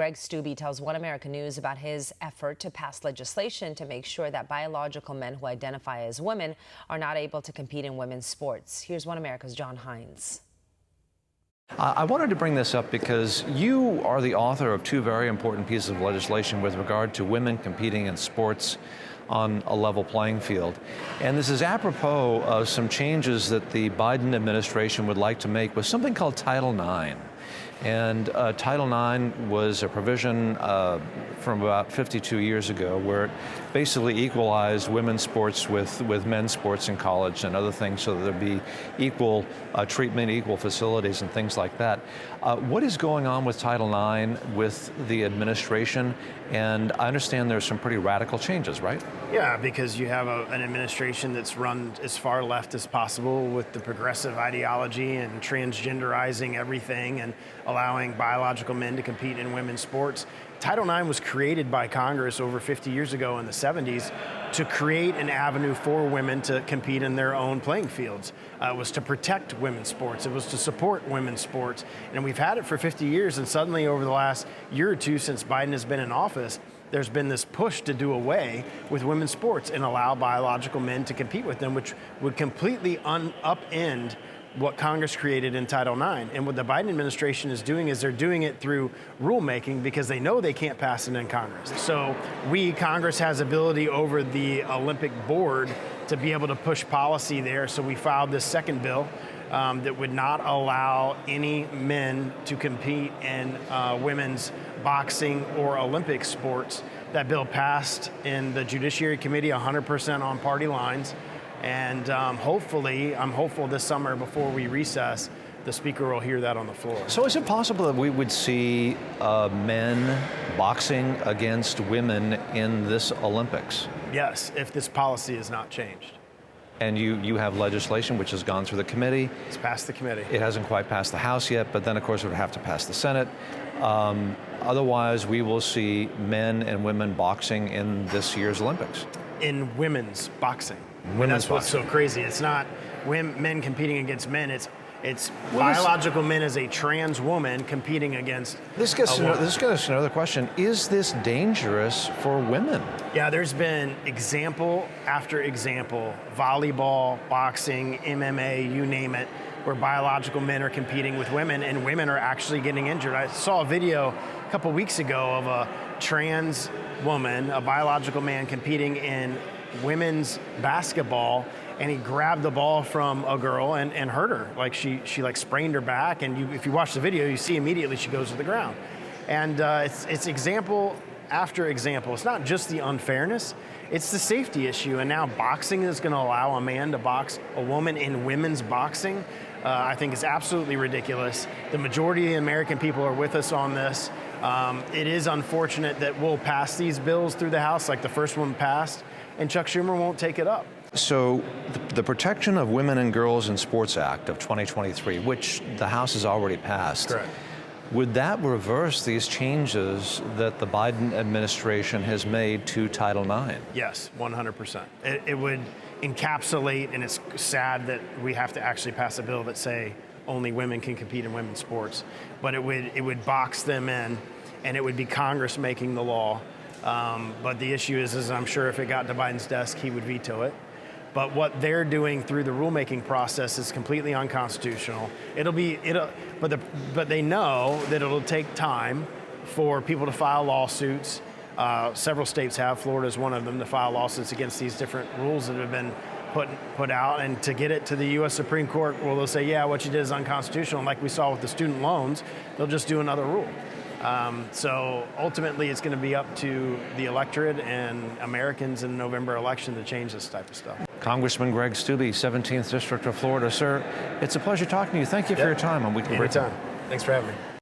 Greg Steube tells One America News about his effort to pass legislation to make sure that biological men who identify as women are not able to compete in women's sports. Here's One America's John Hines. I wanted to bring this up because you are the author of two very important pieces of legislation with regard to women competing in sports on a level playing field. And this is apropos of some changes that the Biden administration would like to make with something called Title IX. And Title IX was a provision from about 52 years ago where it basically equalized women's sports with men's sports in college and other things so that there'd be equal treatment, equal facilities and things like that. What is going on with Title IX with the administration? And I understand there's some pretty radical changes, right? Yeah, because you have an administration that's run as far left as possible with the progressive ideology and transgenderizing everything and allowing biological men to compete in women's sports. Title IX was created by Congress over 50 years ago in the 70s to create an avenue for women to compete in their own playing fields. It was to protect women's sports. It was to support women's sports. And we've had it for 50 years, and suddenly over the last year or two since Biden has been in office, there's been this push to do away with women's sports and allow biological men to compete with them, which would completely upend what Congress created in Title IX. And what the Biden administration is doing is they're doing it through rulemaking because they know they can't pass it in Congress. So Congress has ability over the Olympic board to be able to push policy there. So we filed this second bill that would not allow any men to compete in women's boxing or Olympic sports. That bill passed in the Judiciary Committee 100% on party lines. And I'm hopeful this summer before we recess, the Speaker will hear that on the floor. So is it possible that we would see men boxing against women in this Olympics? Yes, if this policy is not changed. And you have legislation which has gone through the committee. It's passed the committee. It hasn't quite passed the House yet, but then of course it would have to pass the Senate. Otherwise, we will see men and women boxing in this year's Olympics. In women's boxing. Women's That's what's so crazy. It's not men competing against men. It's biological men as a trans woman competing against this gets us another question. Is this dangerous for women? Yeah, there's been example after example, volleyball, boxing, MMA, you name it, where biological men are competing with women and women are actually getting injured. I saw a video a couple weeks ago of a trans woman, a biological man competing in women's basketball, and he grabbed the ball from a girl and hurt her. Like she sprained her back, and if you watch the video, you see immediately she goes to the ground. And it's example after example. It's not just the unfairness, it's the safety issue. And now boxing is going to allow a man to box a woman in women's boxing. I think it's absolutely ridiculous. The majority of the American people are with us on this. It is unfortunate that we'll pass these bills through the House, like the first one passed, and Chuck Schumer won't take it up. So the Protection of Women and Girls in Sports Act of 2023, which the House has already passed, correct, would that reverse these changes that the Biden administration has made to Title IX? Yes, 100%. It would encapsulate, and it's sad that we have to actually pass a bill that say only women can compete in women's sports, but it would box them in, and it would be Congress making the law. But the issue is I'm sure if it got to Biden's desk, he would veto it. But what they're doing through the rulemaking process is completely unconstitutional. But they know that it'll take time for people to file lawsuits. Several states have, Florida is one of them, to file lawsuits against these different rules that have been put out, and to get it to the U.S. Supreme Court, well, they'll say, yeah, what you did is unconstitutional. And like we saw with the student loans, they'll just do another rule. So ultimately, it's going to be up to the electorate and Americans in the November election to change this type of stuff. Congressman Greg Steube, 17th District of Florida. Sir, it's a pleasure talking to you. Thank you for your time on Weekly Briefing. Anytime. Thanks for having me.